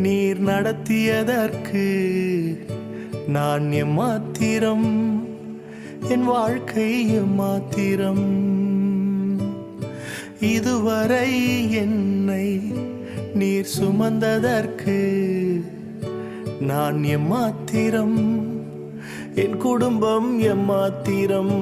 நீர் நடத்தியதற்கு நான் எம்மாத்திரம், என் வாழ்க்கை எம்மாத்திரம். இதுவரை என்னை நீர் சுமந்ததற்கு நான் எம்மாத்திரம், என் குடும்பம் எம்மாத்திரம்.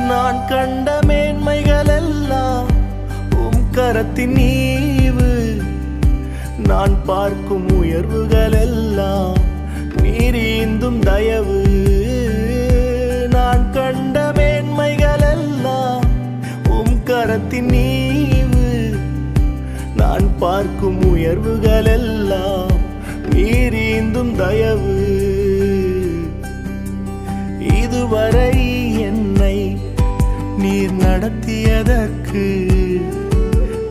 நான் கண்ட மேன்மைகள் எல்லாம் உம் கரத்தின் ஈவு, நான் பார்க்கும் உயர்வுகள் எல்லாம் நீர் ஈந்தும் தயவு. நான் கண்ட மேன்மைகள் எல்லாம் உம் கரத்தின் ஈவு, நான் பார்க்கும் உயர்வுகள் எல்லாம் நீர் ஈந்தும் தயவு. இதுவரை என்னை நீர் நடத்தியதற்கு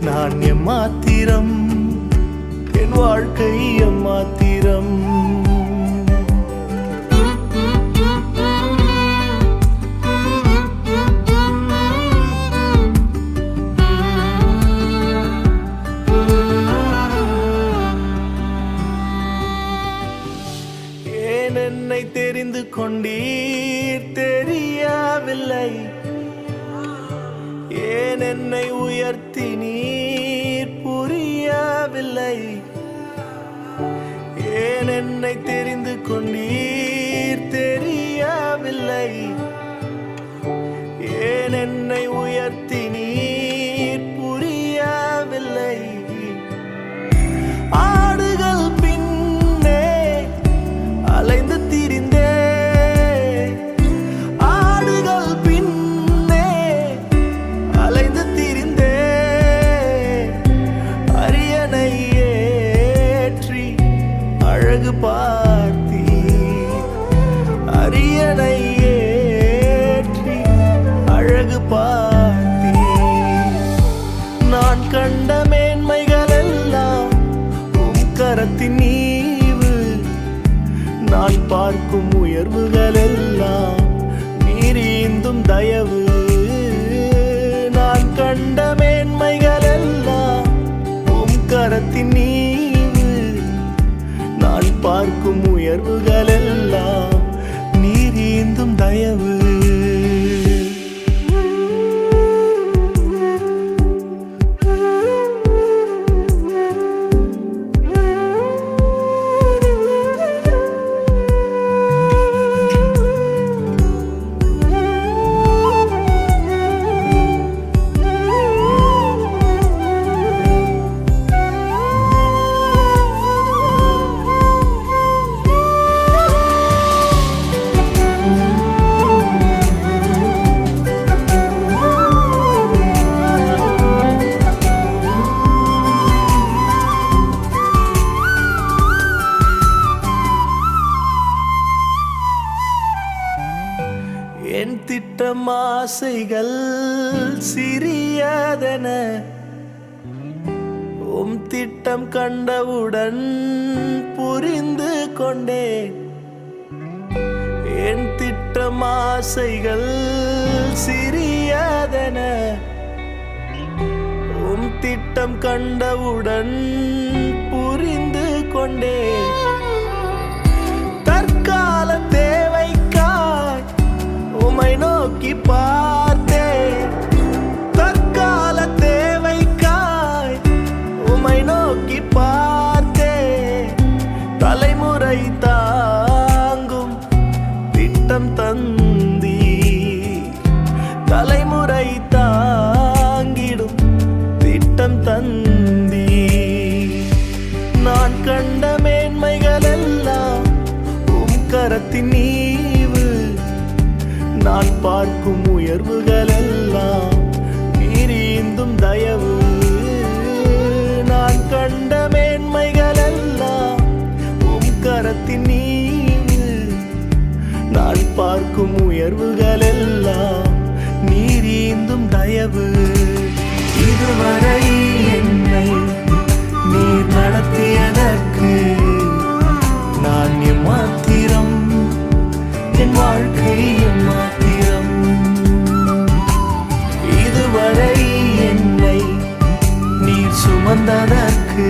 நான் எம்மாத்திரம், என் வாழ்க்கை எம்மாத்திரம். ஏன் என்னை தெரிந்து கொண்டீர் தெரியவில்லை, ஏன் என்னை உயர்த்தி நீர் புரியவில்லை. ஏன் என்னை தெரிந்து கொண்டீர் தெரியவில்லை, ஏன் என்னை உயர்த்தி நீர் புரியவில்லை. ஆடுகள் பின்னே அலைந்து திரிந்தே, அழகு பார்த்தீர், அரியணை ஏற்றி அழகு பார்த்தீர். நான் கண்ட மேன்மைகள் எல்லாம் உம் கரத்தின் ஈவு, நான் பார்க்கும் உயர்வுகள் எல்லாம் நீர் ஈந்தும் தயவு. நான் கண்ட மேன்மைகள் எல்லாம் உம் கரத்தின் ஈவு, நான் பார்க்கும் உயர்வுகள் எல்லாம் நீர் ஈந்தும் தயவு. என் திட்டம் ஆசைகள் சிறியதென உம் திட்டம் கண்டவுடன் புரிந்து கொண்டேன். என் திட்டம் ஆசைகள் சிறியதென உம் திட்டம் கண்டவுடன் புரிந்து கொண்டேன். தற்கால தேவைக்காய் உம்மை நோக்கி பார்த்தேன், தற்கால தேவைக்காய் உம்மை நோக்கி பார்த்தேன். தலைமுறை தாங்கும் திட்டம் தந்தீர், தலைமுறை தாங்கிடும் திட்டம் தந்தீர். நான் கண்ட மேன்மைகள் எல்லாம் உம் கரத்தின் ஈவு, நான் பார்க்கும் உயர்வுகள் எல்லாம் நீர் ஈந்தும் தயவு. நான் கண்ட மேன்மைகள் எல்லாம் உம் கரத்தின் ஈவு, நான் பார்க்கும் உயர்வுகள் எல்லாம் நீர் ஈந்தும் தயவு. இதுவரை என்னை நீர் நடத்தியதற்கு தந்ததற்கு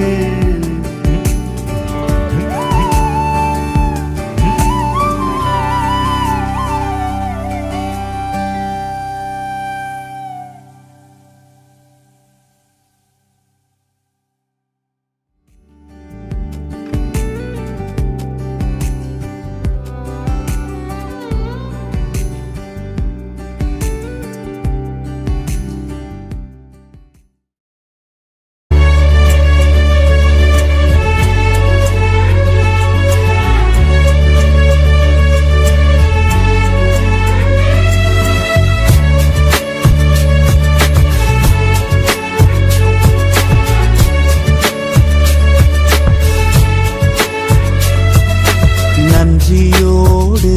நன்றியோடு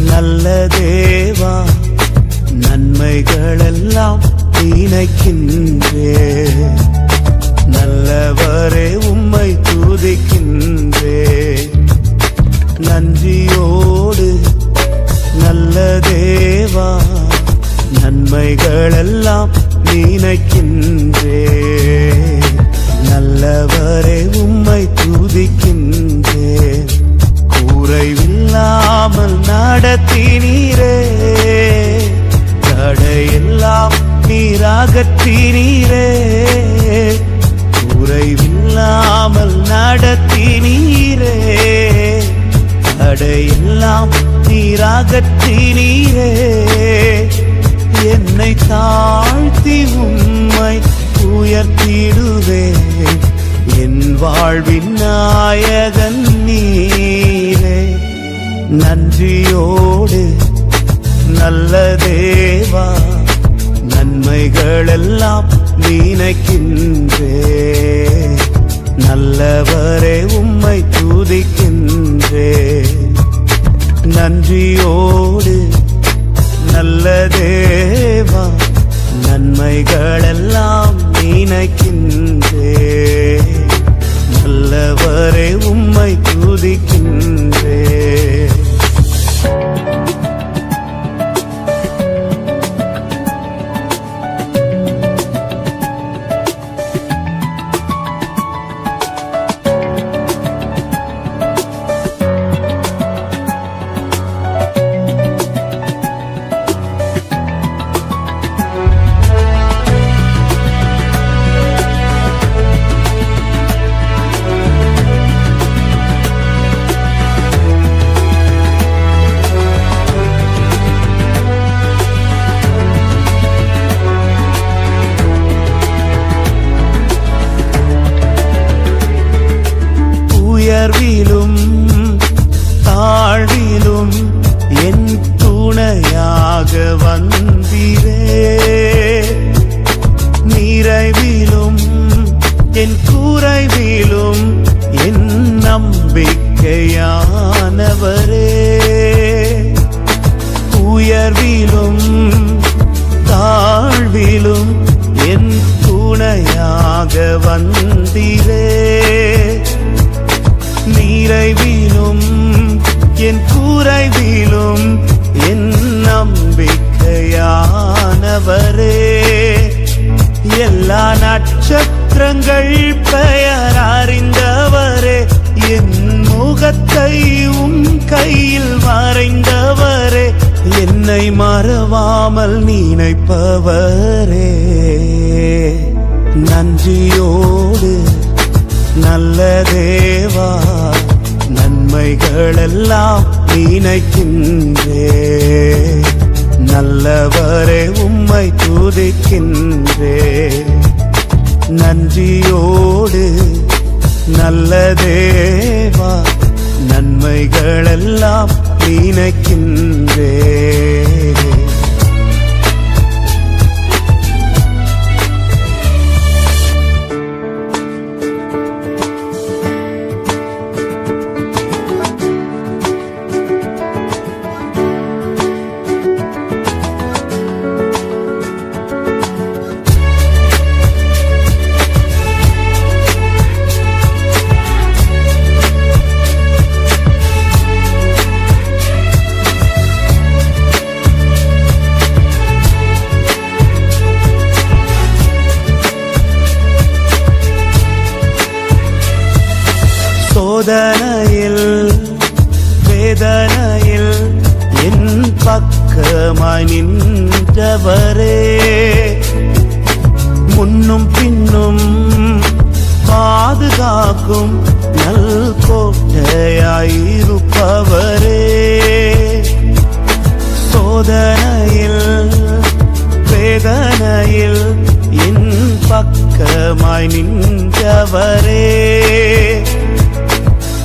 நல்ல தேவா நன்மைகளெல்லாம் நினைக்கின்றே நல்லவரே உம்மை துதிக்கின்றே நன்றியோடு நல்ல தேவா நன்மைகளெல்லாம் நினைக்கின்றே நல்லவரே உம்மை துதிக்கின்றே குறைவில்லாமல் நடத்தினீரே தடையெல்லாம் நீராகற்றினீரே குறைவில்லாமல் நடத்தினீரே தடையெல்லாம் நீராகற்றினீரே என்னை தாழ்த்தி உம்மை உயர்த்திடுவேன் என் வாழ்வின் நாயகன் நீரே நன்றியோடு நல்ல தேவா நன்மைகளெல்லாம் நினைக்கின்றே நல்லவரே உம்மை துதிக்கின்றே நன்றியோடு நல்ல தேவா நன்மைகளெல்லாம் நினைக்கின்றே நல்லவரே உம்மை துதிக்கின்றே உயர்விலும் தாழ்விலும் என் துணையாக வந்தீரே நிறைவிலும் என் குறைவிலும் என் நம்பிக்கையானவரே உயர்விலும் தாழ்விலும் என் துணையாக வந்தீரே நிறைவிலும் என் குறைவிலும் என் நம்பிக்கையானவரே எல்லா நட்சத்திரங்கள் பெயர் அறிந்தவரே என் முகத்தை உம் கையில் வரைந்தவரே என்னை மறவாமல் நினைப்பவரே நன்றியோடு நல்ல தேவா நன்மைகளெல்லாம் நினைக்கின்றே நல்லவரே உம்மை துதிக்கின்றே நன்றியோடு நல்ல தேவா நன்மைகளெல்லாம் நினைக்கின்றே சோதனையில் வேதனையில் என் பக்கமாய் நின்றவரே, முன்னும் பின்னும் பாதுகாக்கும் நல் கோட்டையாயிருப்பவரே, சோதனையில் வேதனையில் என் பக்கமாய் நின்றவரே,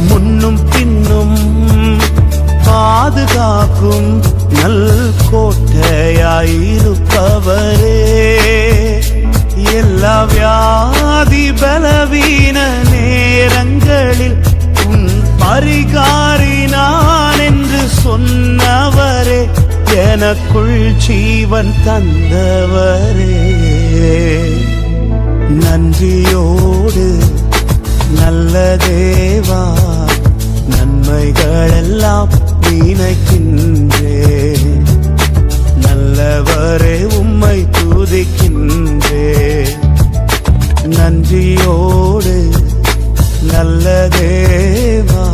முன்னும் பின்னும் பாதுகாக்கும் நல் கோட்டையாயிருப்பவரே, எல்லா வியாதி பலவீன நேரங்களில் உன் பரிகாரி நான் என்று சொன்னவரே, எனக்குள் ஜீவன் தந்தவரே, நன்றியோடு நல்ல தேவா நன்மைகளெல்லாம் நினைக்கின்றேன், நல்லவரே உம்மை துதிக்கின்றேன், நன்றியோடு நல்ல தேவா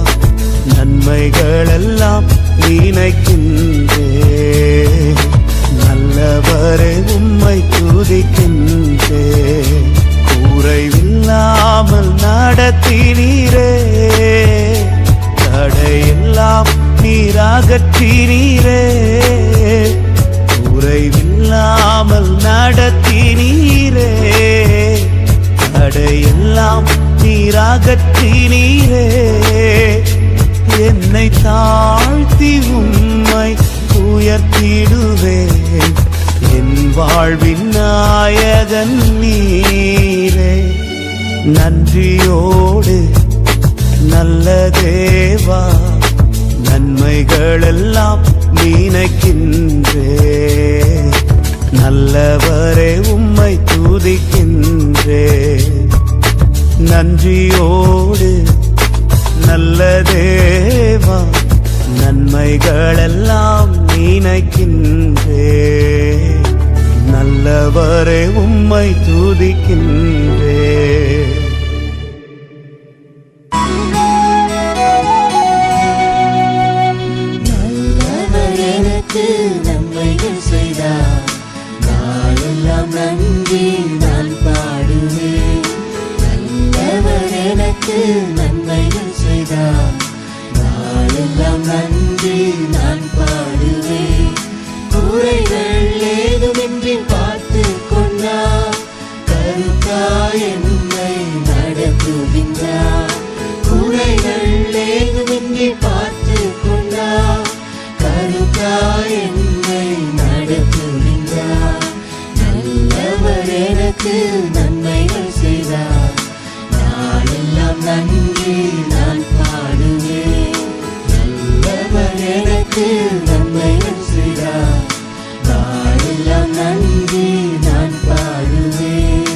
நன்மைகளெல்லாம் நினைக்கின்றேன், நல்லவரே உம்மை துதிக்கின்றேன், குறைவில்லாமல் நடத்தினீரே, தடையெல்லாம் நீராகற்றினீரே, குறைவில்லாமல் நடத்தினீரே, தடையெல்லாம் நீராகற்றினீரே, என்னை தாழ்த்தி உம்மை உயர்த்திடுவேன், என் வாழ்வின் நாயகன் நீரே, நன்றியோடு நல்ல தேவா நன்மைகளெல்லாம் நினைக்கின்றேன், நல்லவரே உம்மை துதிக்கின்றேன், நன்றியோடு நல்ல தேவா நன்மைகளெல்லாம் நினைக்கின்றேன், நல்லவரே உம்மை துதிக்கின்றேன். நன்மைகள் செய்தார் நாளெல்லாம் நன்றி நான் பாடுவேன், நல்லவர் எனக்கு நன்மைகள் செய்தார் நாளெல்லாம் நன்றி நான் பாடுவேன், குறைகள் ஏதுமின்றி பார்த்து கொண்டார், கருத்தாய் என்னை நடத்துகின்றார், குறைகள் ஏதுமின்றி பார்த்து கொண்டார், கருத்தாய் என்னை நடத்துகின்றார், நல்லவர் எனக்கு நன்மைகள் செய்தார் நாளெல்லாம் நன்றி நான் பாடுவேன், நல்லவர் எனக்கு நன்மைகள் செய்தார் நாளெல்லாம் நன்றி நான் பாடுவேன்.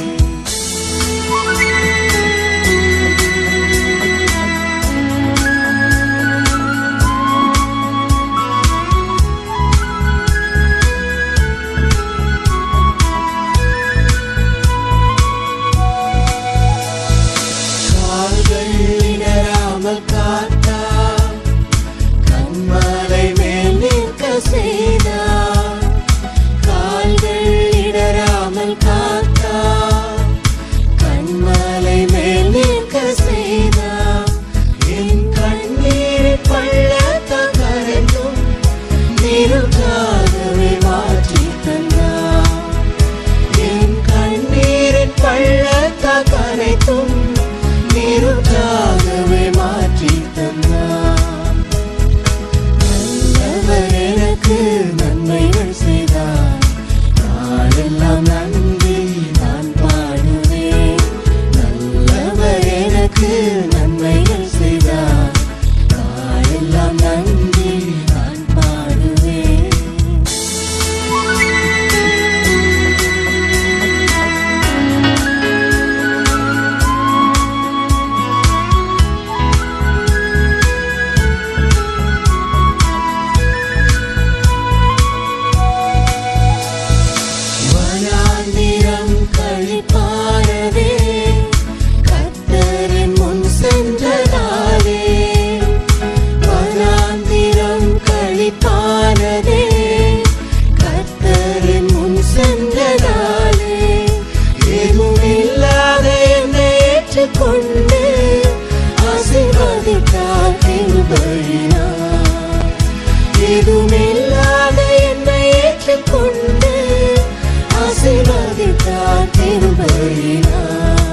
ஆசீர்வதித்தார் திரும்பலினார்.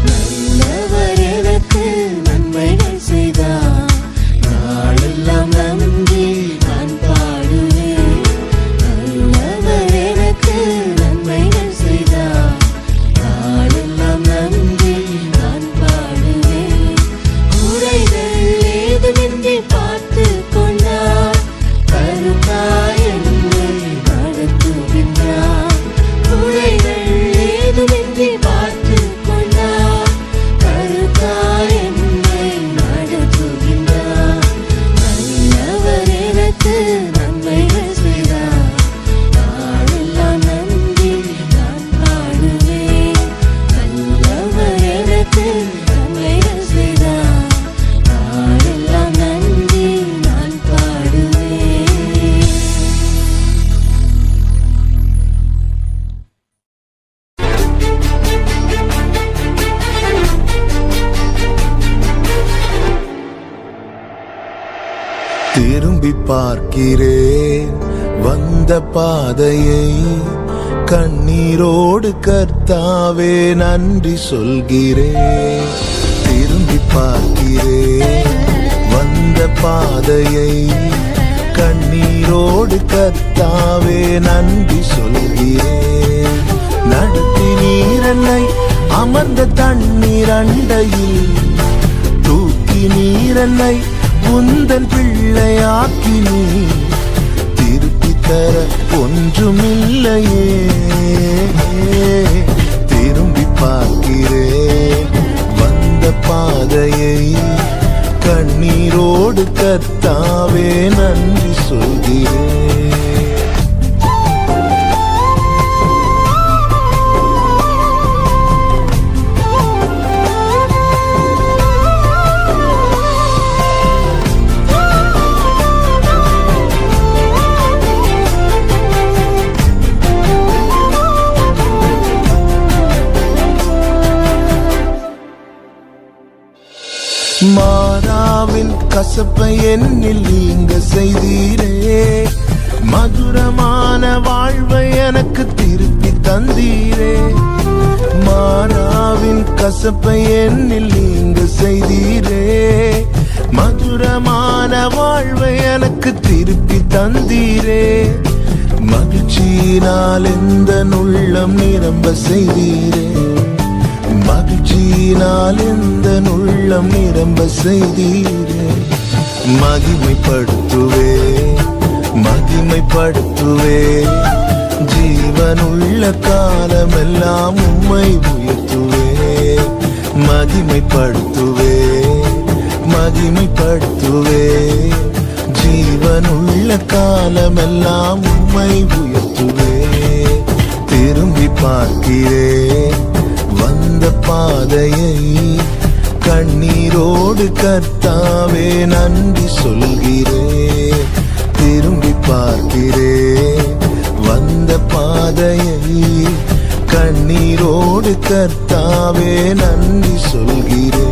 நல்லவர் எனக்கு நன்மைகள் செய்தார், நாளெல்லாம் நன்றி நான் பாடுவேன். நல்லவர் எனக்கு நன்மைகள் செய்தார், நாளெல்லாம் நன்றி நான் பாடுவேன். குறைகள் ஏதுமின்றி பார்த்து கொண்டார், கருத்தாய் என்னை நடத்துகின்றார். குறைகள் ஏதுமின்றி பார்த்து கொண்டார், கருத்தாய் என்னை நடத்துகின்றார். நல்லவர் எனக்கு நன்மைகள் செய்தார், நாளெல்லாம் நன்றி நான் பாடுவேன். நல்லவர் எனக்கு நன்மைகள் செய்தார், நாளெல்லாம் நன்றி நான் பாடுவேன். திரும்பி பார்க்கிறேன் வந்த பாதையை, கண்ணீரோடு கர்த்தாவே நன்றி சொல்கிறேன். திரும்பி பார்க்கிறேன் வந்த பாதையை, கண்ணீரோடு கர்த்தாவே நன்றி சொல்கிறேன். நடத்தி நீரன்னை அமர்ந்த தண்ணீர் அண்டையில், தூக்கி நீரன்னை உந்தன் பிள்ளையாக்கி நீ திருப்பி தர ஒன்றுமில்லையே. திரும்பி பார்க்கிறேன் வந்த பாதையை, கண்ணீரோடு கர்த்தாவே நன்றி சொல்கிறேன். மாறாவின் கசப்பை என்னில் நீங்க செய்தீரே, மதுரமான வாழ்வை எனக்கு திருப்பி தந்தீரே. மாறாவின் கசப்பை என்னில் நீங்க செய்தீரே, மதுரமான வாழ்வை எனக்கு திருப்பி தந்தீரே. மகிழ்ச்சியினால் எந்த உள்ளம் நிரம்ப செய்தீரே, மகிழ்ச்சியினால் எந்த உள்ளம் நிரம்ப செய்தீரே. மகிமைப்படுத்துவே மகிமைப்படுத்துவே, ஜீவனுள்ள காலமெல்லாம் உம்மை உயர்த்துவே. மகிமைப்படுத்துவே மகிமைப்படுத்துவே, ஜீவனுள்ள காலமெல்லாம் உம்மை உயர்த்துவே. திரும்பி பார்க்கிறேன் வந்த பாதையை, கண்ணீரோடு கர்த்தாவே நன்றி சொல்கிறேன். திரும்பி பார்க்கிறேன் வந்த பாதையை, கண்ணீரோடு கர்த்தாவே நன்றி சொல்கிறேன்.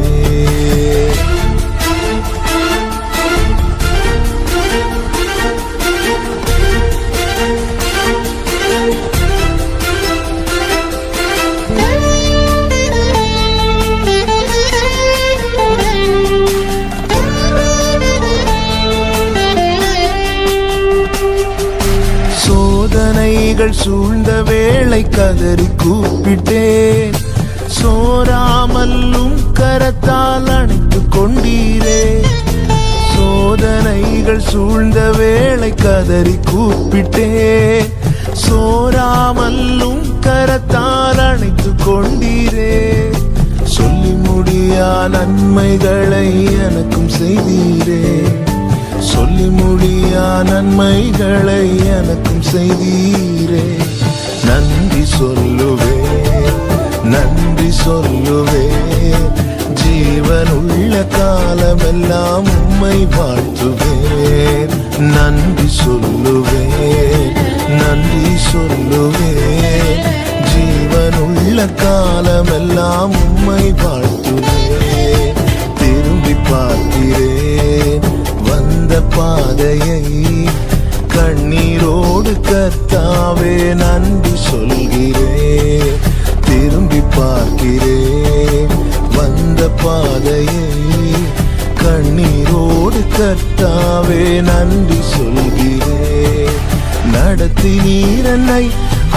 சோதனைகள் சூழ்ந்த வேளை கதறி கூப்பிட்டேன், சோராமல்லும் கரத்தால் அணைத்து கொண்டீரே. சோதனைகள் சூழ்ந்த வேளை கதறி கூப்பிட்டேன், சோராமல்லும் கரத்தால் அணைத்து கொண்டீரே. சொல்லி முடியா நன்மைகளை எனக்கும் செய்தீரே, சொல்லி முடியா நன்மைகளை எனக்கும் செய்தீரே. நன்றி சொல்லுவே நன்றி சொல்லுவே, ஜீவனுள்ள காலமெல்லாம் உம்மை வாழ்த்துவேன். நன்றி சொல்லுவேன் நன்றி சொல்லுவேன், ஜீவனுள்ள காலமெல்லாம் உம்மை வாழ்த்துவேன். திரும்பி பார்க்கிறேன் வந்த பாதையை, கண்ணீரோடு கண்ணீரோடு கர்த்தாவே நன்றி சொல்கிறேன். திரும்பி பார்க்கிறேன் வந்த பாதையை, கண்ணீரோடு கர்த்தாவே நன்றி சொல்கிறேன். நடத்தி நீரன்னை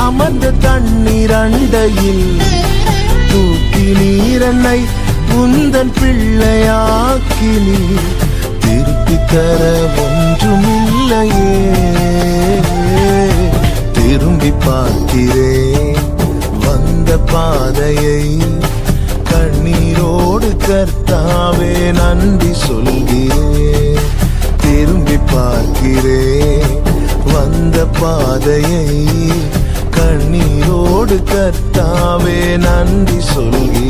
அமர்ந்த தண்ணீர் அண்டையில், தூக்கி நீரன்னை உந்தன் பிள்ளையாக்கி நீர் திருப்பி தர ஒன்றுமில்லையே. திரும்பி பார்க்கிறேன் வந்த பாதையை, கண்ணீரோடு கர்த்தாவே நன்றி சொல்கிறேன். திரும்பி பார்க்கிறேன் வந்த பாதையை, கண்ணீரோடு கர்த்தாவே நன்றி சொல்கிறேன்.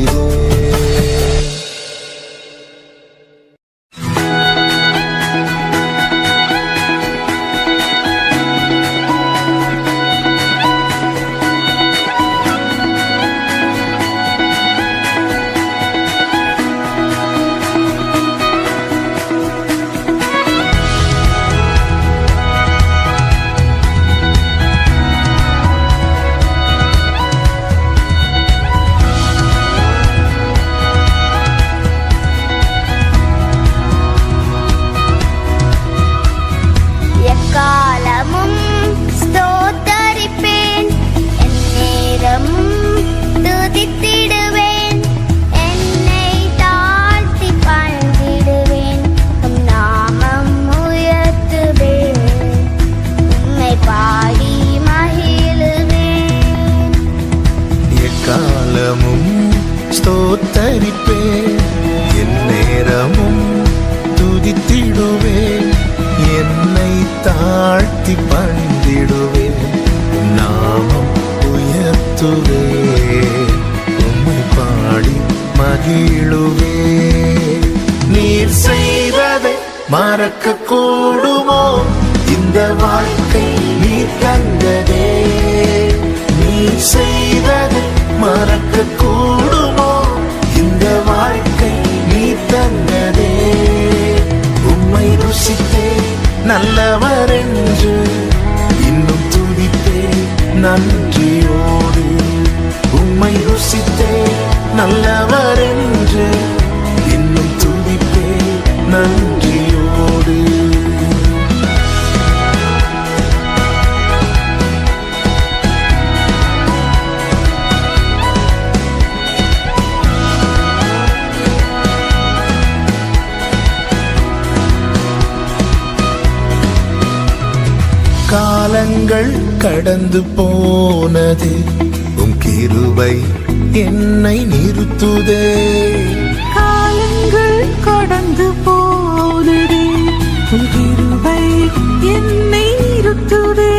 ஸ்தோத்தரிப்பேன், என் நேரமும் துதித்திடுவேன், என்னை தாழ்த்தி பணிந்திடுவேன், நாமம் உயர்த்துவேன், உம்மை பாடி மகிழுவேன். நீர் செய்வதை மறக்க கூடுமோ, இந்த வாழ்க்கை நீர் தந்ததே. நீர் செய்வதை மறக்க கூடுமோ, இந்த வாழ்க்கை நீ தந்ததே. உம்மை ருசித்தே நல்லவர் என்று இன்னும் துதித்தே நன்றியோடு. உம்மை ருசித்தே நல்லவர் என்று இன்னும் துதித்தே நன்றியோடு. காலங்கள் கடந்து போனது, உம் கிருபை என்னை நிறுத்துதே. காலங்கள் கடந்து போனது, உம் கிருபை என்னை நிறுத்துதே.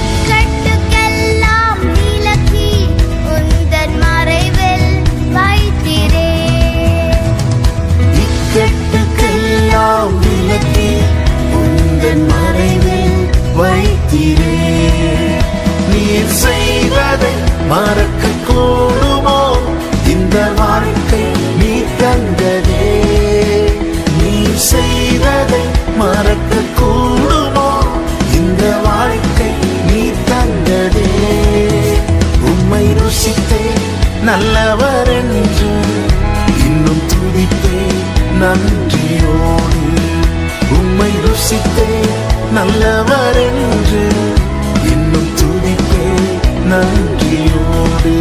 இக்கட்டுக்கெல்லாம் விலக்கி உந்தன் மறைவில் வைத்திரே. இக்கட்டுக்கெல்லாம் விலக்கி உந்தன் மறைவில் வைத்திரே. நீர் செய்வதை மறக்க கூடுமோ, இந்த வாழ்க்கை நீ தந்ததே. நீர் செய்வதை மறக்க கூடுமோ, இந்த வாழ்க்கை நீ தந்ததே. உம்மை ருசித்தே நல்லவர் என்று இன்னும் துதித்தே நன்றியோடு. உம்மை ருசித்தே நல்லவர் என்று இன்னும் துதிப்பே நன்றியோடு.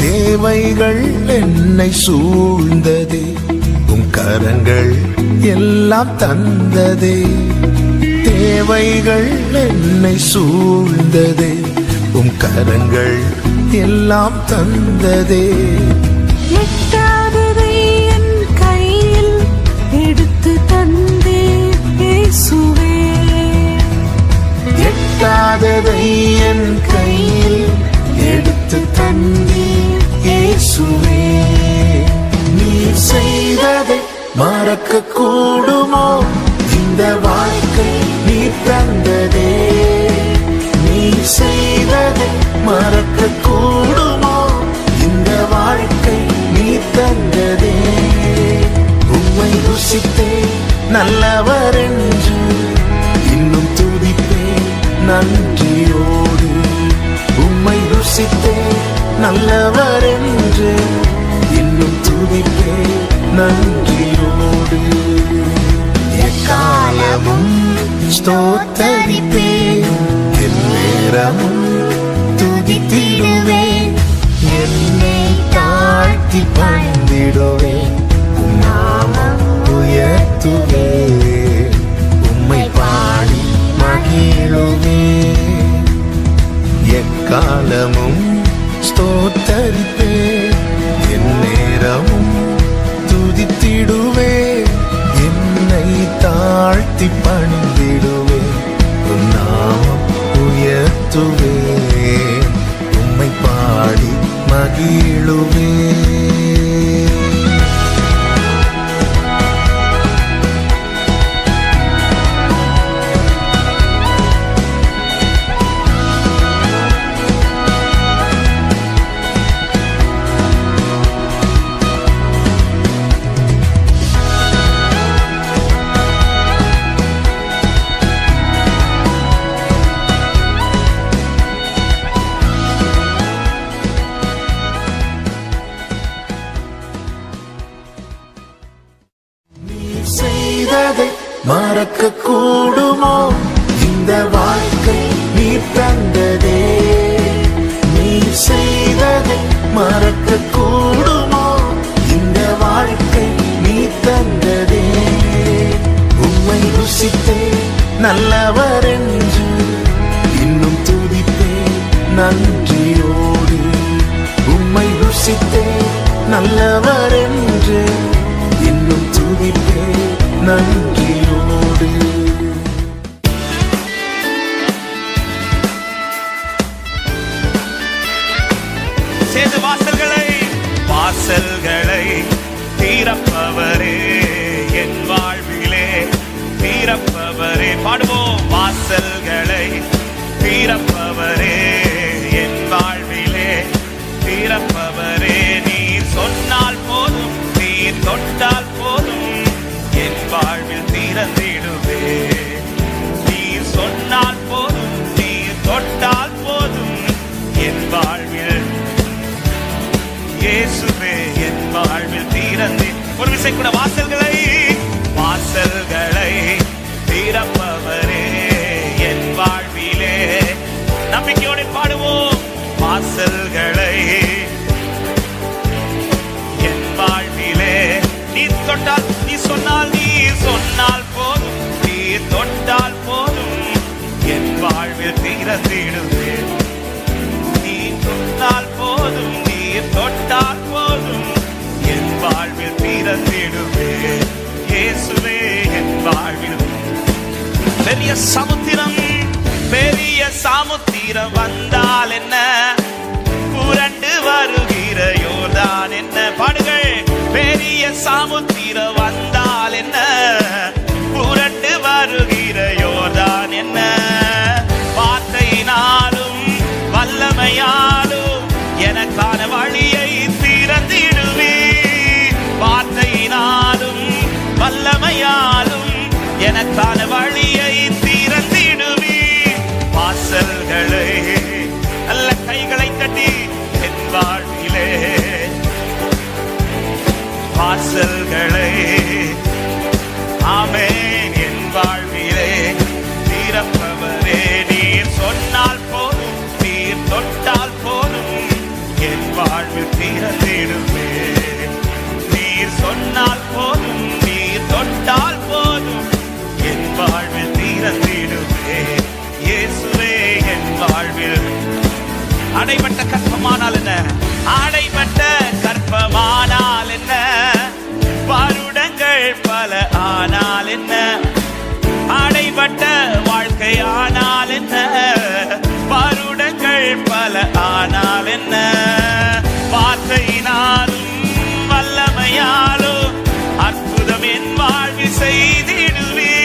தேவைகள் என்னை சூழ்ந்ததே, உம் கரங்கள் எல்லாம் தந்ததே. தேவைகள் என்னை சூழ்ந்ததே, உம் கரங்கள் எல்லாம் தந்ததே. எட்டாததை என் கையில் எடுத்து தந்தே இயேசுவே. எட்டாததை என் கையில் எடுத்து தந்தே இயேசுவே. நீர் செய்ததை மறக்க கூடுமோ, இந்த வாழ்க்கை நன்றியோடு. உம்மை ருசித்தேன் நல்லவர் என்று இன்னும் துதிப்பேன் நன்றியோடு. எக்காலமும் ஸ்தோத்தரிப்பேன், எந்நேரமும் துதித்திடுவேன். என்னை தாழ்த்தி பணிந்திடுவேன், உம் நாமம் உயர்த்துவேன். உம்மை பாடி மகிழுவேன். எக்காலமும் ஸ்தோத்தரிப்பேன், எந்நேரமும் துதித்திடுவேன். என்னை தாழ்த்தி பணிந்திடுவேன், உம் நாமம் உயர்த்துவேன். உம்மை பாடி மகிழுவேன். செய்ததை மறக்க கூடுமோ? இந்த வாழ்க்கை நீ தந்ததே. நீ செய்ததை மறக்க கூடுமோ? இந்த வாழ்க்கை நீ தந்ததே. உம்மை ருசித்தேன் நல்லவர் என்று இன்னும் துதிப்பேன் நன்றியோடு. உம்மை ருசித்தேன் நல்லவர் என்று இன்னும் துதிப்பேன் நன்றியோடு. சேது வாசல்களை தீரப்பவரே, என் வாழ்விலே தீரப்பவரே. பாடுவோம். வாசல்களை தீரப்பவரே, என் வாழ்விலே தீரப்பவரே. நீர் சொன்னால் போதும், நீர் தொட்டால் போதும், என் வாழ்வில் திறந்திடுவே. நீர் சொன்னால் போதும், நீர் தொட்டால் போதும், என் வாழ்வில் இயேசுவே என் வாழ்வில் திறந்தே. ஒரு விசை கூட. வாசல்களை திறப்பவரே, என் வாழ்விலே. நம்பிக்கையோடு பாடுவோம். வாசல்களை என் வாழ்விலே நீ தொட்டால், நீ சொன்னால், நீ சொன்னால் போதும், நீ தொட்டால் போதும், என் வாழ்வில் திறந்திடுவே. நீ தொட்டால் போதும், நீ தொட்டால் போதும், என் வாழ்வில் திறந்திடுவே. இயேசுவே என் வாழ்வில். பெரிய சமுத்திரம், பெரிய சமுத்திரம் வந்தால் என்ன, புரண்டு வருகிற யோர்தான் என்ன. பாடுகள். பெரிய சமுத்திரம் வந்தால் என்ன, புரண்டு வருகிற யோர்தான் என்ன. வார்த்தையினாலும் வல்லமையாலும் எனக்கான வழியை திறந்திடுவே. வார்த்தையினாலும் வல்லமையாலும் எனக்கான வழியை திறந்திடுவே. வாசல்களை நல்ல கைகளை தட்டி என் வாழ்விலே. வாசல்களை ஆமென் என் வாழ்விலே திறப்பவரே. நீர் சொன்னால் போதும், நீர் தொட்டால் போதும், என் வாழ்வில் திறந்திடுவே. நீர் சொன்னால் போதும், நீர் தொட்டால் போதும், என் வாழ்வில் திறந்திடுவே. இயேசுவே என் வாழ்வில். அடைபட்ட கற்பமானால் என்ன, அடைபட்ட கற்பமானால் என்ன, வருடங்கள் பல ஆனால் என்ன, அடைபட்ட வாழ்க்கை ஆனால் என்ன, வருடங்கள் பல ஆனால் என்ன. வார்த்தையினாலும் வல்லமையாலும் அற்புதம் என் வாழ்வில் செய்திடுவே.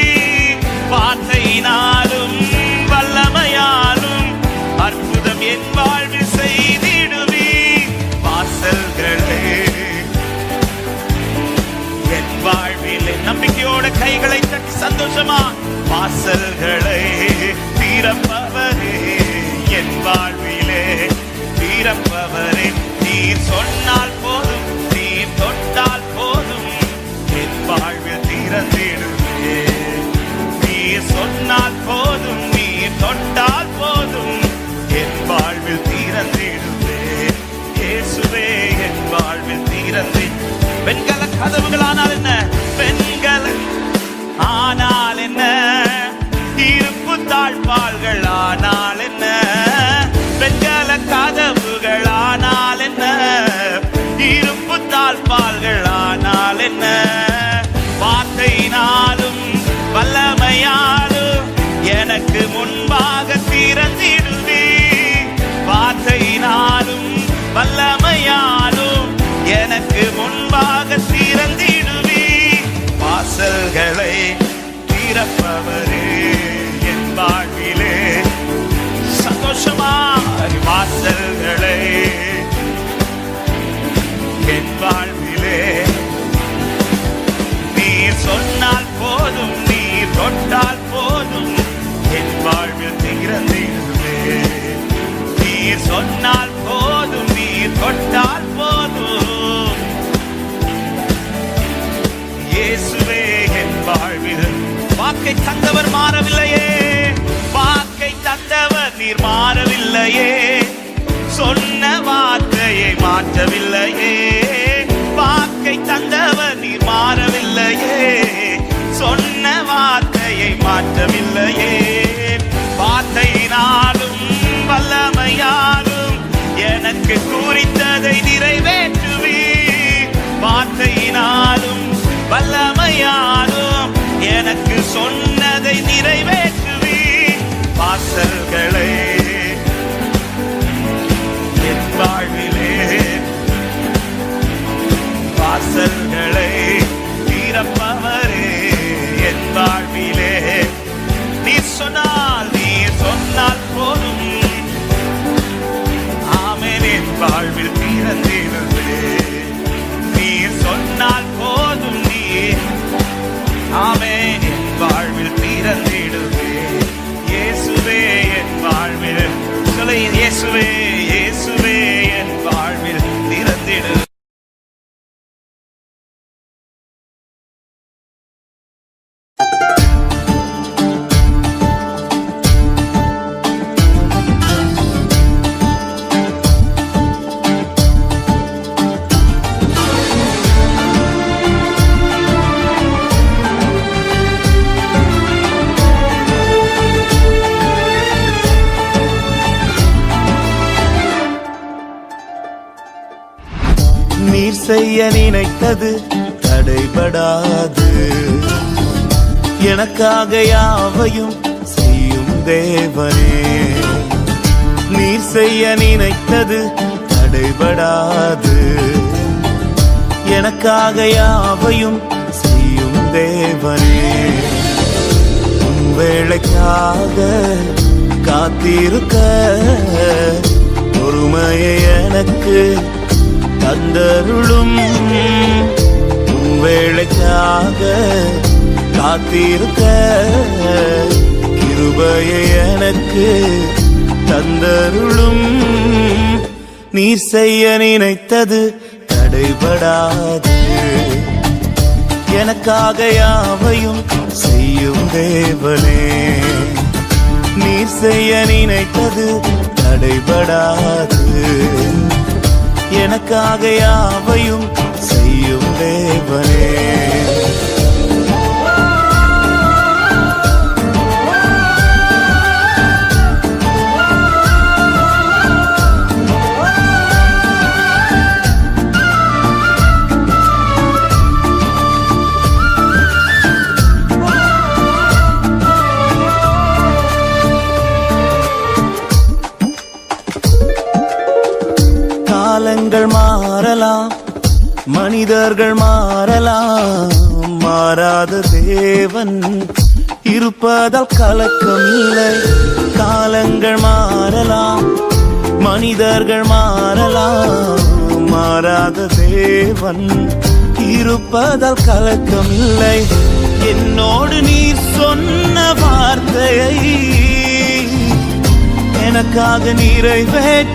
வார்த்தையினாலும் வல்லமையாலும் அற்புதம் என் வாழ்வில் செய்திடுவே. வாசல்களே என் வாழ்வில். நம்பிக்கையோட கைகளை தட்டி சந்தோஷமா. வாசல்களை திறப்பவர் வாழ்விலே தீரப்பவரே, நீர் சொன்னால் போதும், நீர் தொட்டால் போதும், என் வாழ்வில் திறந்திடுவே. நீர் சொன்னால் போதும், நீர் தொட்டால் போதும், என் வாழ்வில் திறந்திடுவே. இயேசுவே என் வாழ்வில் திறந்து. வெண்கல கதவுகள் ஆனால் என்ன, வெண்கல ஆனால் என்ன, இருப்பு தாழ்பால்கள் ஆனால் என்ன, வெண்கல கதவுகள் ஆனால் என்ன, இருப்பு தாழ்பால்கள் ஆனால் என்ன, வார்த்தையினாலும் வல்லமையாலும் எனக்கு முன்பாக திறந்திடுவே. வார்த்தையினாலும் வல்லமையாலும் எனக்கு முன்பாக திறந்திடுவே. வாசல்களை திறப்பவரே என் வாழ்விலே சந்தோஷமாய், வாசல்களை என் வாழ்விலே நீர் சொன்னால் போதும், நீர் தொட்டால் போதும், என் வாழ்வில் திறந்திடுவே. நீர் சொன்னால் போதும், நீர் தொட்டால் போதும், இயேசுவே என் வாழ்வில். வாக்கை தந்தவர் மாறவில்லையே, வாக்கை தந்தவர் நீர் மாறவில்லையே, சொன்ன வார்த்தையை மாற்றவில்லையே. வாக்கை தந்தவர் நீர் மாறவில்லையே, சொன்ன வார்த்தையை மாற்றவில்லையே. வார்த்தையினாலும் வல்லமையாலும் எனக்கு குறித்ததை நிறைவேற்றுவி. வார்த்தையினாலும் வல்லமையாலும் எனக்கு சொன்னதை நிறைவேற்றுவி. வாசல்களை என் வாழ்விலே, வாசல்களை திறப்பவரே என் வாழ்விலே. நீ சொன்னால், நீ சொன்னால் போதும், ஆமென், என் வாழ்வில் திறந்திடுவே. நீ சொன்னால் போதும், நீ ஆமென், என் வாழ்வில் திறந்திடுவே. இயேசுவே என் வாழ்வில், சொல்ல இயேசுவே, இயேசுவே என் வாழ்வில் திறந்திடு. நீர் செய்ய நினைத்தது தடைபடாது, எனக்காக யாவையும் செய்யும் தேவனே. நீர் செய்ய நினைத்தது தடைபடாது, எனக்காக யாவையும் செய்யும் தேவனே. உன் வேளைக்காக காத்திருக்க பொறுமையை எனக்கு தந்தருளும். உன் வேளைக்காக காத்திருக்க கிருபையை எனக்கு தந்தருளும். நீர் செய்ய நினைத்தது தடைபடாது, எனக்காக யாவையும் செய்யும் தேவனே. நீர் செய்ய நினைத்தது தடைபடாது, எனக்காக யாவையும் செய்யும் தேவனே. காலங்கள் மாறலாம், மனிதர்கள் மாறலாம், மாறாத தேவன் இருப்பதால் கலக்கம் இல்லை. காலங்கள் மாறலாம், மனிதர்கள் மாறலாம், மாறாத தேவன் இருப்பதால் கலக்கம் இல்லை. என்னோடு நீர் சொன்ன வார்த்தையை எனக்காக நிறைவேற்றுவீர்.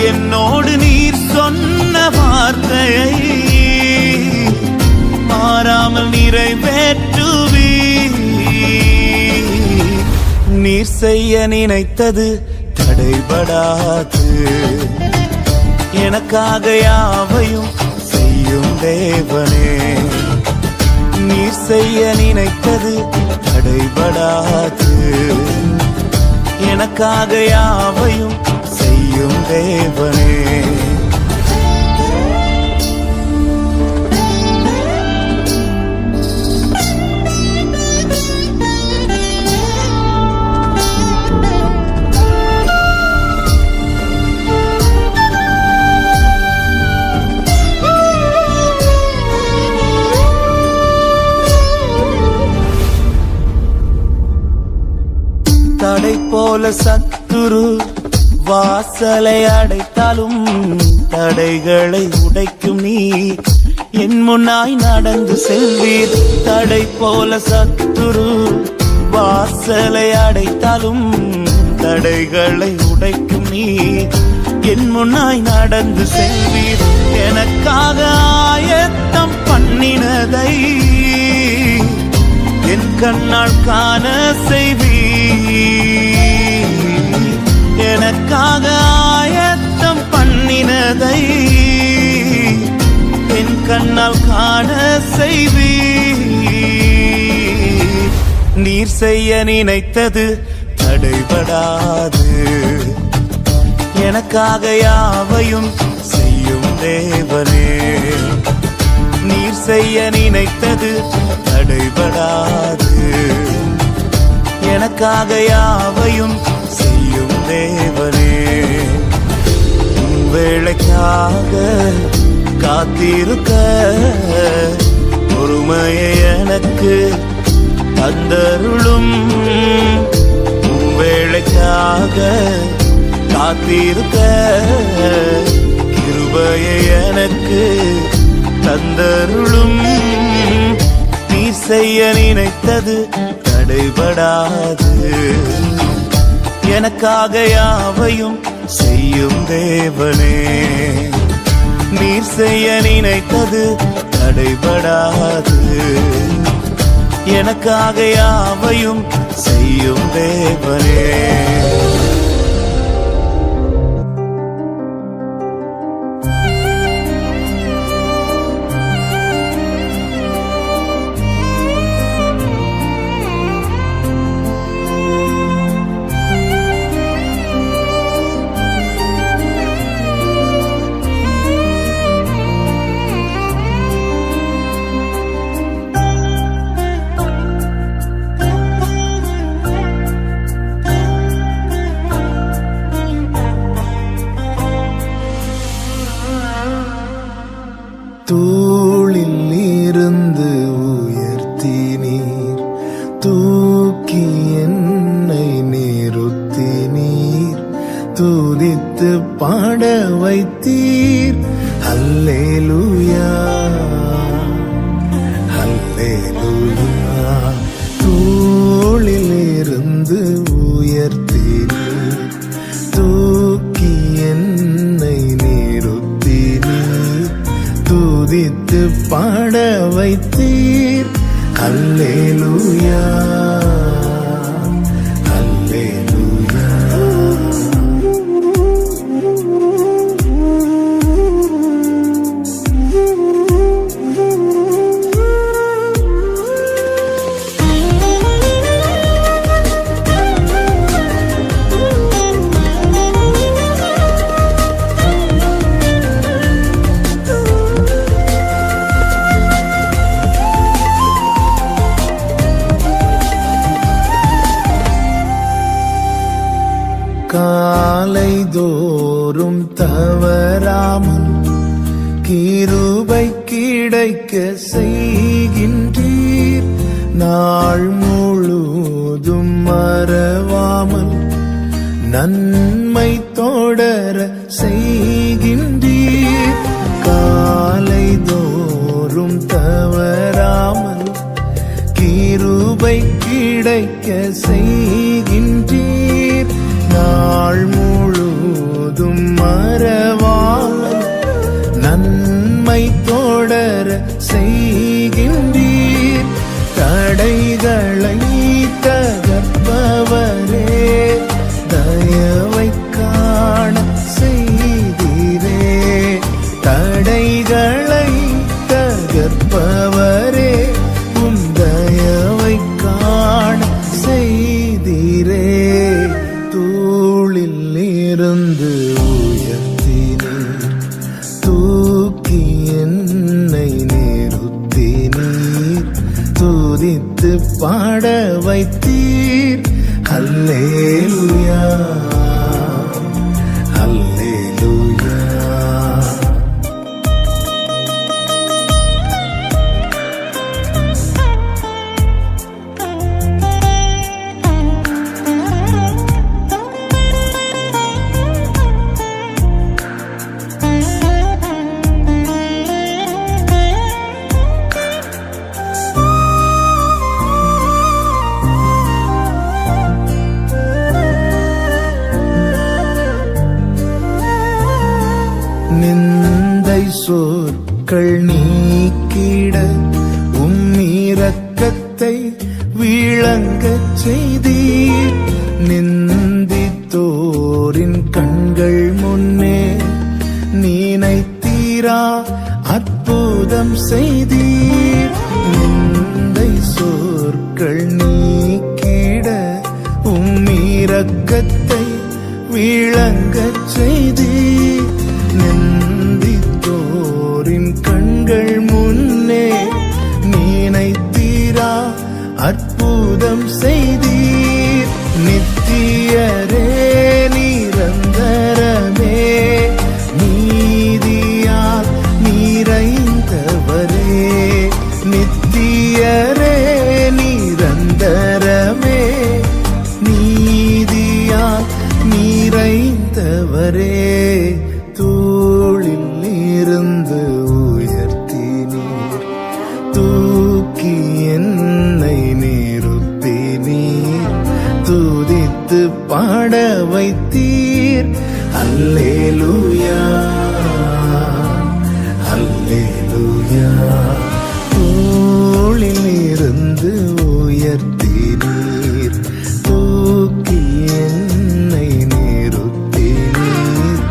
என்னோடு நீர் சொன்ன வார்த்தையை மாறாமல் நிறைவேற்றுவீர். நீர் செய்ய நினைத்தது தடைபடாது. எனக்காக யாவையும் செய்யும் தேவனே. நீர் செய்ய நினைத்தது தடைபடாது. எனக்காக யாவையும் செய்யும் தேவனே. தடை போல சத்துரு வாசலை அடைத்தாலும் தடைகளை உடைக்கும் நீ என் முன்னாய் நடந்து செல்வீர். தடை போல சத்துரு வாசலை அடைத்தாலும் தடைகளை உடைக்கும் நீ என் முன்னாய் நடந்து செல்வீர். எனக்காக ஆயத்தம் பண்ணினதை என் கண்ணால் காண செய்வீர். எனக்காக ஆயத்தம் பண்ணினதை என் கண்ணால் காண செய்வீர். நீர் செய்ய நினைத்தது தடைபடாது. எனக்காக யாவையும் செய்யும் தேவனே. நீர் செய்ய நினைத்தது தடைபடாது. எனக்காக யாவையும் செய்யும் தேவனே. உன் வேளைக்காக காத்திருக்க பொறுமையை எனக்கு தந்தருளும். உன் வேளைக்காக காத்திருக்க கிருபையை எனக்கு தந்தருளும். நீர் செய்ய நினைத்தது தடைபடாது. எனக்காக யாவையும் செய்யும் தேவனே. நீர் செய்ய நினைத்தது தடைபடாது. எனக்காக யாவையும் செய்யும் தேவனே. தூளில் இருந்து உயர்த்தினீர். தூக்கி என்னை நிறுத்தினீர். துதித்து பாட வைத்தீர். அல்லேலூயா அல்லேலூயா. தூளில் இருந்து உயர்த்தினீர். தூக்கி என்னை நிறுத்தினீர். துதித்து பாட வைத்தீர். அல்லேலூயா அல்லேலூயா. காலை தோறும் தவறாமல் கிருபை கிடைக்க செய்கின்றீர். நாள் முழுதும் மறவாமல் நன்மை தொடர செய்கின்றீர். காலை தோறும் தவறாமல் கிருபை கிடைக்க செய்கின்றீர். நாள் முழுதும் மறவாமல் நன்மை தொடர செய்கின்றீர். தடைகளை தகர்ப்பவரே, தயவை காண செய்தீரே. தடைகளை தகர்ப்பவரே, உம் தயவை காண செய்தீரே. தூளில் இருந்து உயர்த்தினீர், தூக்கி என்னை நிறுத்தினீர். துதித்து பாட வைத்தீர். அல்லேலூயா, அல்லேலூயா. நிந்தை சொற்கள் நீக்கிட உம் இரக்கத்தை விளங்கச் செய்தீர். நிந்தித்தோரின் கண்கள் முன்னே நினைத்தீரா அற்புதம் செய்தீர். நிந்தை சொற்கள் நீக்கிட உம் இரக்கத்தை விளங்கச் செய்தீர். நிந்தித்தோரின் கண்கள் முன்னே நினைத்தீரா அற்புதம் செய்தீர். நித்தியரே, நிரந்தரமே, நீதியால் நிறைந்தவரே. நித்தியரே, நிரந்தரமே, நீதியால் நிறைந்தவரே. தூளில் இருந்து உயர்த்தினீர், தூக்கி என்னை நிறுத்தினீர். துதித்து பாட வைத்தீர். அல்லேலூயா, அல்லேலூயா. தூளில் இருந்து உயர்த்தினீர், தூக்கி என்னை நிறுத்தினீர்.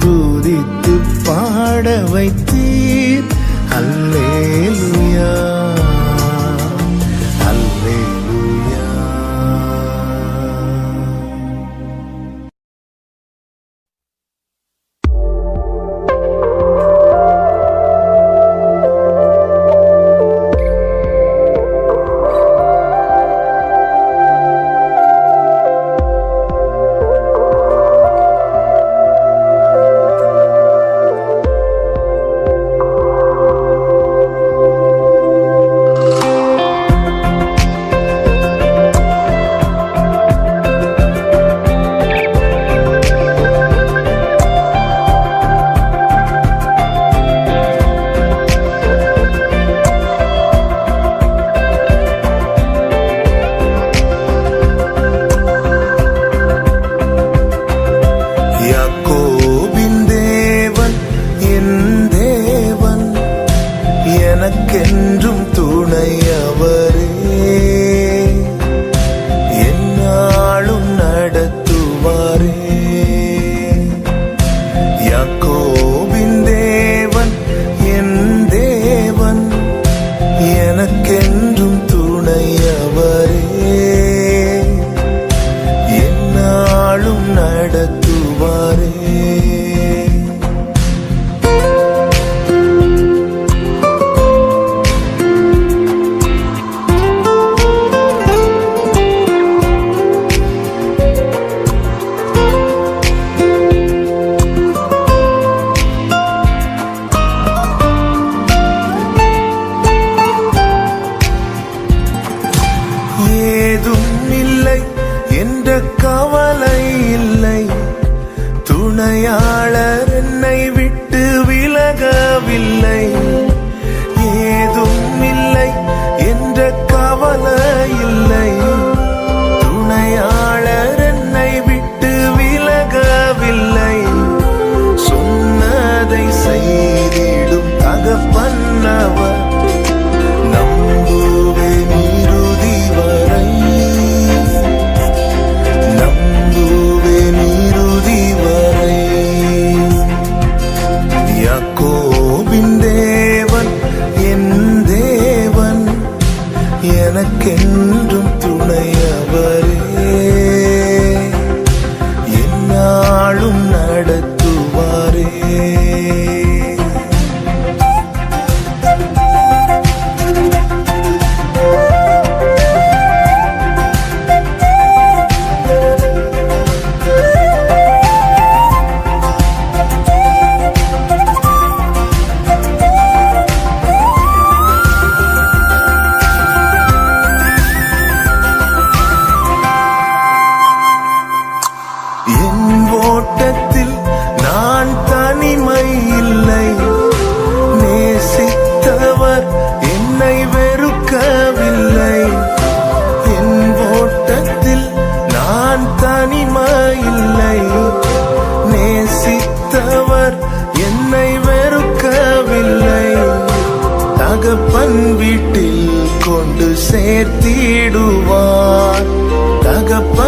துதித்து பாட வைத்தீர். அல்லேலூயா, அல்லேலூயா. எனக்கென்றும் துணையவரே, என்னாலும் நடத்துவாரே. யாக்கோபின் தேவன் என் தேவன், எனக்கென்றும் துணையவரே, என்னாலும் நடத்துவாரே. ஏதும் இல்லை என்ற கவலை இல்லை, துணையாளர் என்னை விட்டு விலகவில்லை. ஏதும் இல்லை என்ற கவலை இல்லை,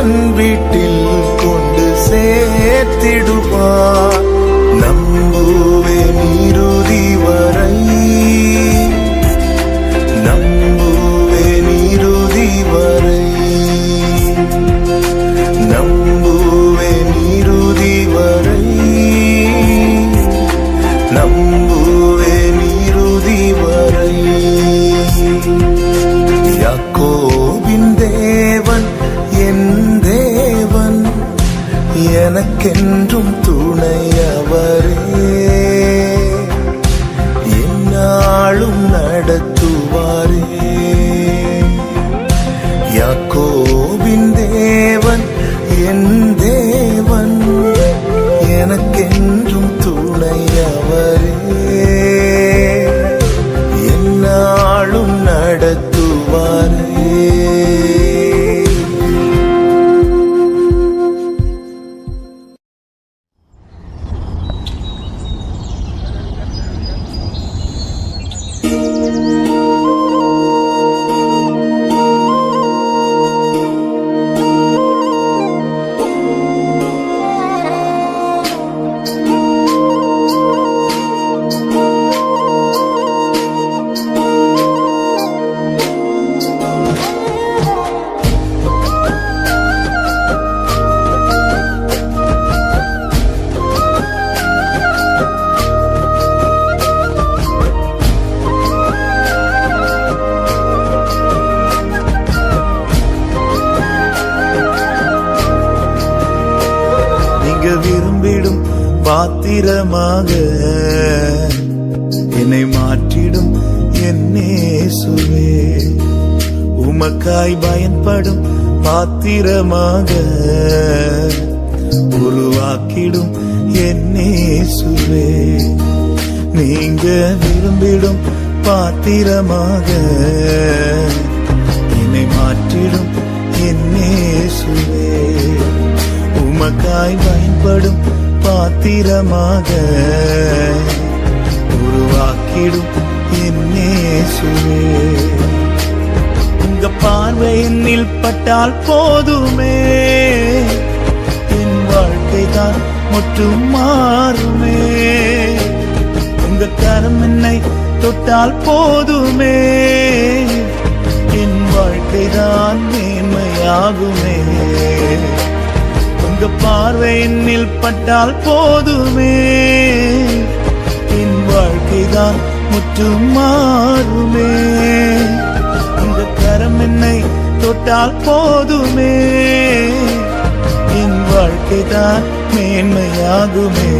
தன் வீட்டில் கொண்டு சேர்த்திடுவார். நம்புவேன் இறுதி வரை, நம்புவேன் இறுதி வரை, நம்புவேன் இறுதி வரை, நம்புவேன் இறுதி வரை. யாக்கோபின் தேவன் என் தேவன், எனக்கென்றும் துணையவரே. எந்நாளும் நடத்துவாரே. யாக்கோபின் தேவன் என் தேவன், எனக்கென்றும் துணையவரே. எந்நாளும் நடத்துவாரே. விரும்பிடும் பாத்திரமாக என்னை மாற்றிடும் என் இயேசுவே. உமக்காய் பயன்படும் பாத்திரமாக உருவாக்கிடும் என் இயேசுவே. நீங்க விரும்பிடும் பாத்திரமாக என்னை மாற்றிடும் என் இயேசுவே. உமக்காய் பயன்படும் பாத்திரமாக உருவாக்கிடும் என் இயேசுவே. உங்க பார்வை என்னில் பட்டால் போதுமே, என் வாழ்க்கை தான் முற்றும் மாறுமே. உங்க கரம் என்னை தொட்டால் போதுமே, என் வாழ்க்கை தான் மேன்மையாகுமே. உங்க பார்வை என்னில் பட்டால் போதுமே, என் வாழ்க்கை தான் முற்றும் மாறுமே. உங்க கரம் என்னை தொட்டால் போதுமே, என் வாழ்க்கை தான் மேன்மையாகுமே.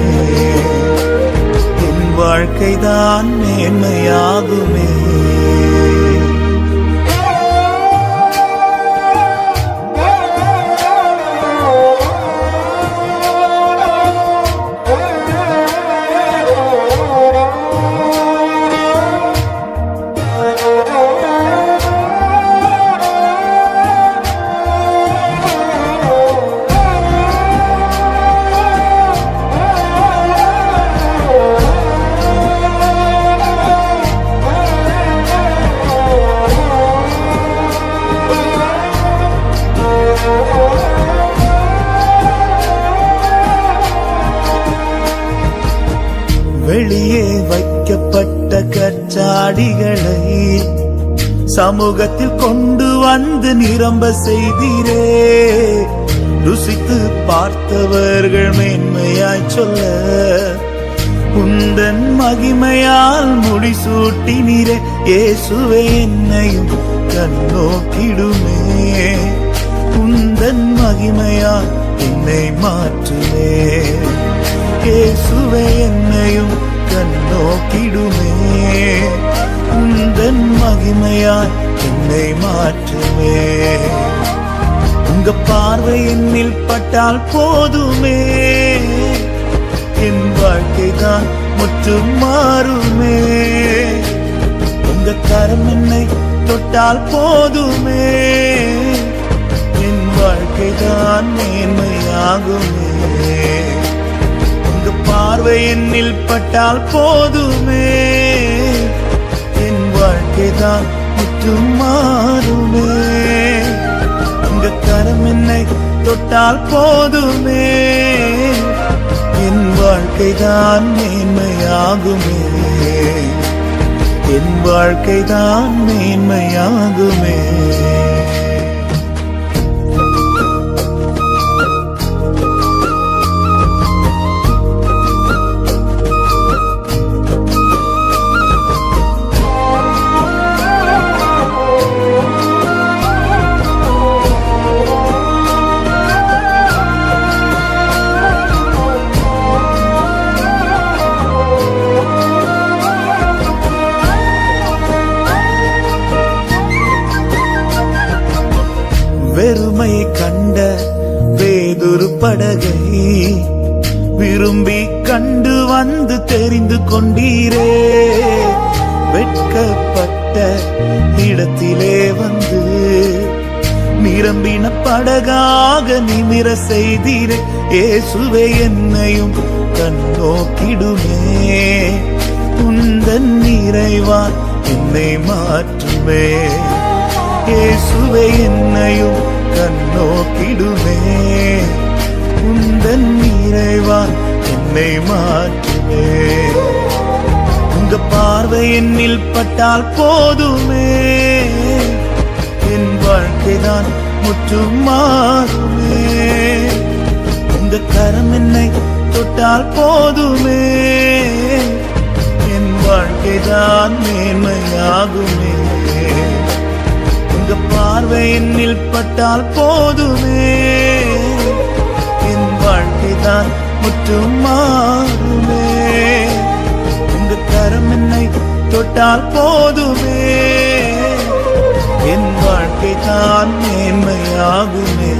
என் வாழ்க்கை தான் மேன்மையாகுமே. வெளியே வைக்கப்பட்ட கச்சாடிகளை சமூகத்தில் கொண்டு வந்து நிரம்ப செய்தீரே. ருசித்து பார்த்தவர்கள் மேன்மையாய் சொல்ல உந்தன் மகிமையால் முடிசூட்டினீரே. இயேசுவே என்னையும் கண்ணோக்கிடுமே, உந்தன் மகிமையால் என்னை மாற்றுமே. இயேசுவே என்னையும் கண்ணோக்கிடுமே, உந்தன் மகிமையால் என்னை மாற்றுமே. உங்க பார்வை என்னில் பட்டால் போதுமே, என் வாழ்க்கை தான் முற்றும் மாறுமே. உங்க கரம் என்னை தொட்டால் போதுமே, என் வாழ்க்கை தான் மேன்மையாகுமே. உங்க பார்வை என்னில் பட்டால் போதுமே, என் வாழ்க்கை தான் முற்றும் மாறுமே. உங்க கரம் என்னை தொட்டால் போதுமே, என் வாழ்க்கைதான் மேன்மையாகுமே, என் வாழ்க்கைதான் மேன்மையாகுமே. வெறுமையை கண்ட வேதொரு படகை விரும்பி கண்டு வந்து தெரிந்து கொண்டீரே, வெட்கப்பட்ட இடத்திலே வந்து நிரம்பின படகாக நிமிர செய்தீரே. இயேசுவே என்னையும் கண்ணோக்கிடுமே, உந்தன் நிறைவால் என்னை மாற்றுமே. இயேசுவே என்னையும் கண்ணோக்கிடுமே, உந்தன் நிறைவால் என்னை மாற்றுமே. உங்க பார்வை என்னில் பட்டால் போதுமே, என் வாழ்க்கைதான் முற்றும் மாறுமே. உங்க கரம் என்னை தொட்டால் போதுமே, என் வாழ்க்கைதான் மேன்மையாகுமே. உங்க பார்வை என்னில் பட்டால் போதுமே, என் வாழ்க்கைதான் முற்றும் மாறுமே. உங்க கரம் என்னை தொட்டால் போதுமே, என் வாழ்க்கைதான் மேன்மையாகுமே,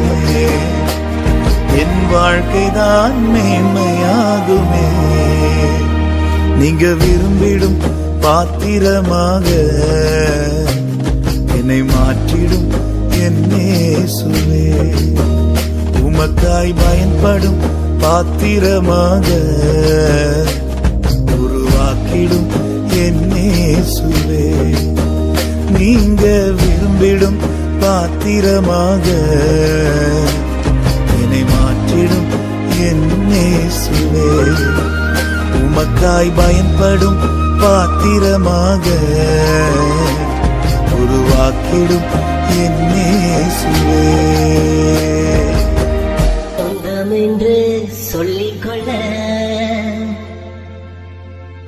என் வாழ்க்கைதான் மேன்மையாகுமே. நீங்க விரும்பிடும் பாத்திரமாக என்னை மாற்றிடும் என் இயேசுவே, உமக்காய் பயன்படும் பாத்திரமாக உருவாக்கிடும் என் இயேசுவே. நீங்க விரும்பிடும் பாத்திரமாக என்னை மாற்றிடும் என் இயேசுவே, உமக்காய் பயன்படும் பாத்திரமாக உருவாக்கிடும் என் இயேசுவே. சொந்தம் என்று சொல்லிக்கொள்ள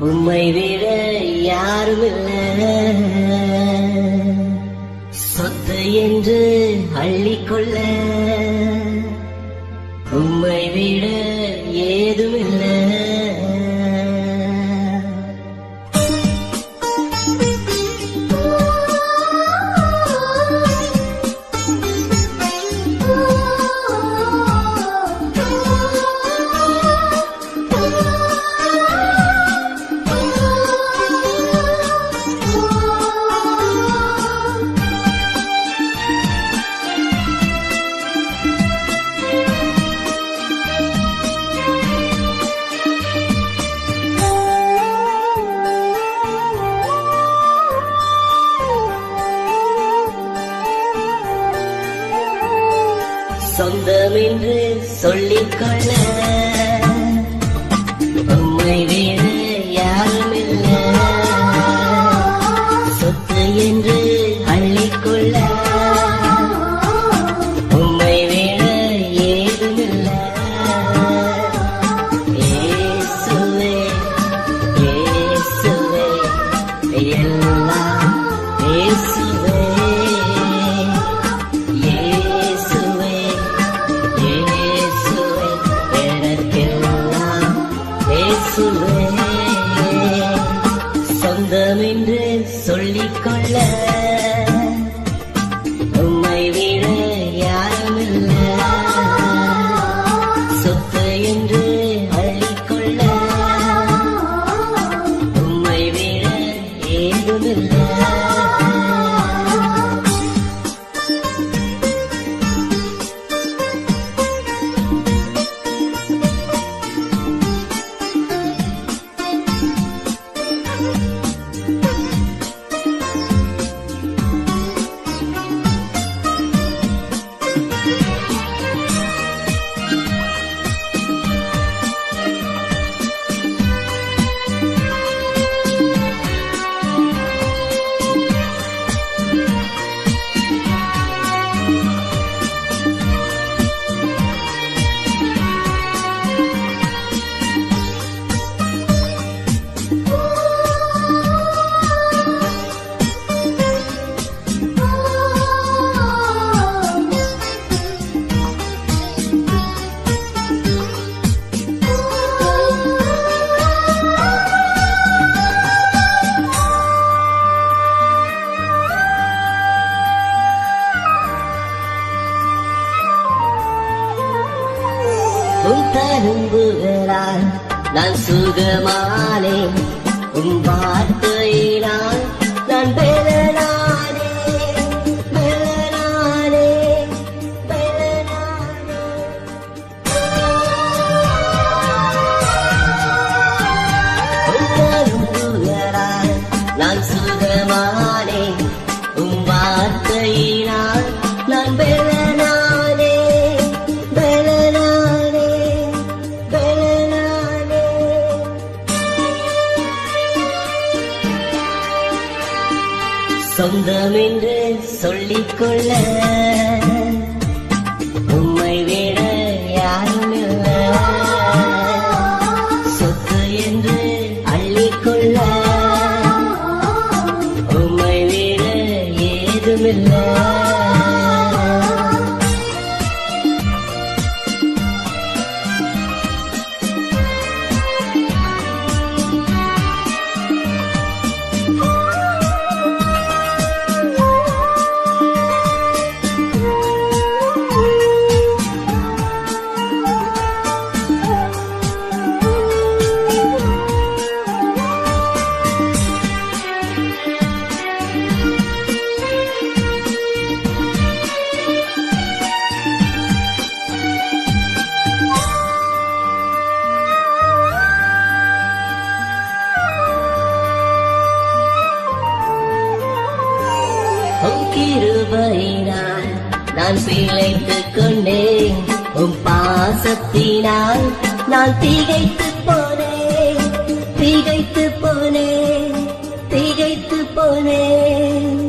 உம்மை விட யாரும் இல்லை, சொத்து என்று அள்ளிக்கொள்ள உம்மை விட ஏதுமில்லை. சொந்தம் என்று சொல்லிக்கொள்ள உம்மை வேறு யாரும் இல்லை, சொத்து என்று அள்ளிக்கொள்ள உம்மை வேறு ஏதுமில்லை. இயேசுவே இயேசுவே எல்லாம் இயேசுவே, இயேசுவே இயேசுவே எனக்கு உன் தழும்புகளால் நான் சுகமானேன், உன் வார்த்தையினால் நான் பெலனானே, பெலனானே, பெலனானே. உன் தழும்புகளால் நான் சுகமானேன், உன் வார்த்தையினால் நான் பெலனானே, பெலனானே, பெலனானே. சொந்தமென்று சொல்லிக்கொள்ள உம்மை விட யாரும் இல்ல, சொத்து என்று அள்ளிக்கொள்ள உம்மை விட ஏதுமில்ல. உம் கிருபையினால் நான் பிழைத்துக் கொண்டேன், உம் பாசத்தினால் நான் திகைத்து போனேன், திகைத்து போனேன், திகைத்து போனேன்.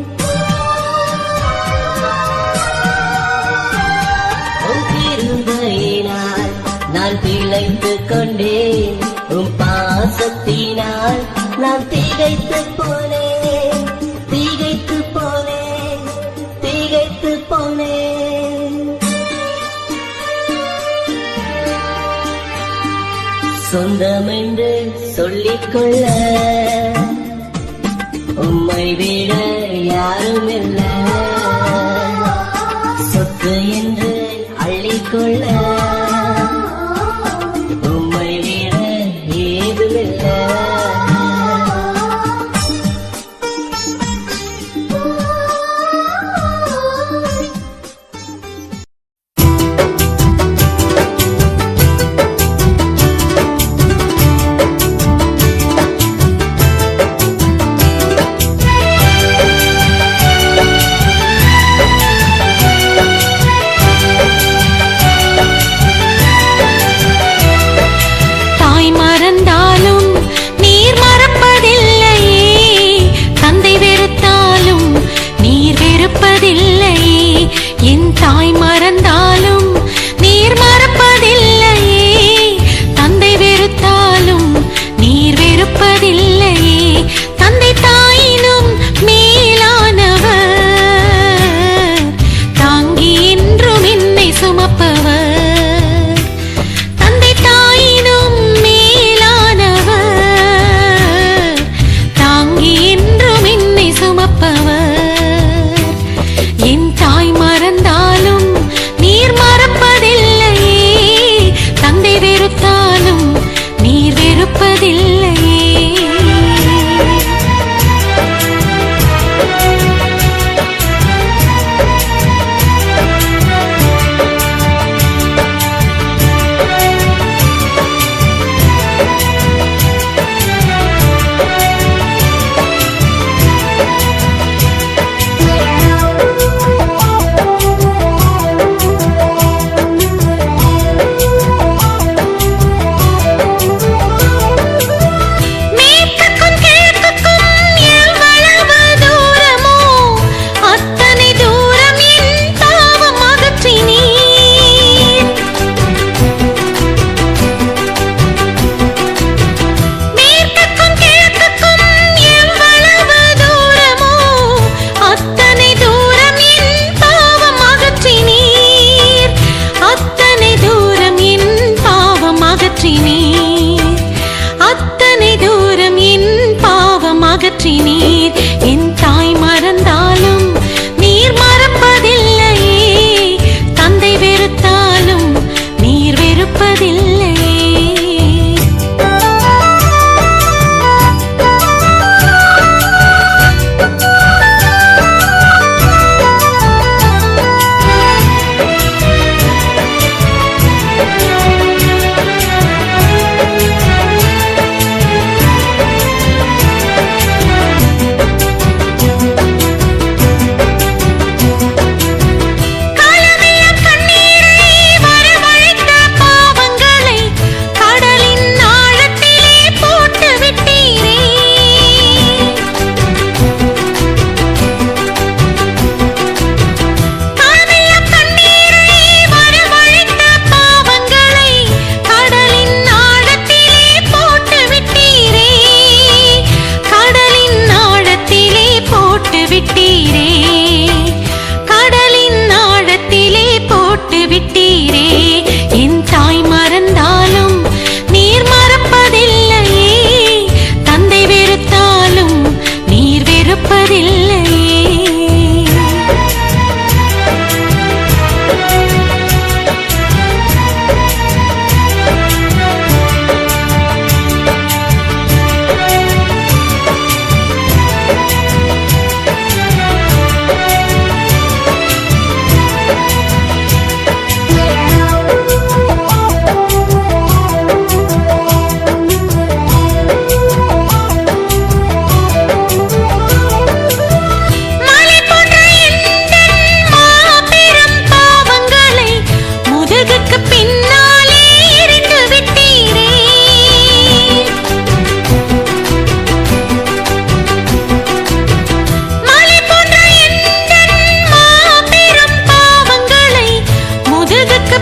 உம் கிருபையினால் நான் பிழைத்துக் கொண்டேன், உம் பாசத்தினால் நான் திகைத்து போனேன், திகைத்து போனேன், திகைத்து போனேன். சொந்தமென்று சொல்லிக்கொள்ள உம்மை விட யாரும் இல்ல, சொத்து என்று அள்ளிக்கொள்ள உம்மை விட ஏதுமில்ல.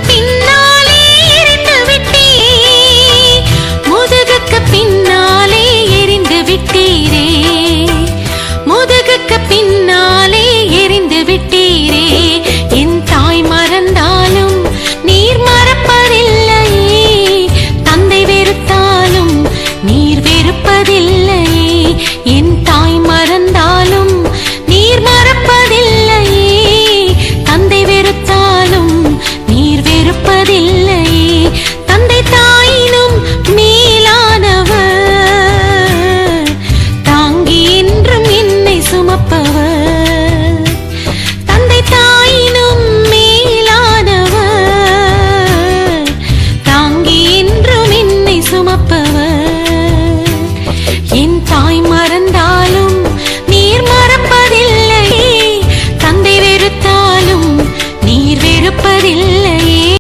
பின்னாலே எறிந்து விட்டேன் முதுகுக்கு பின்னால்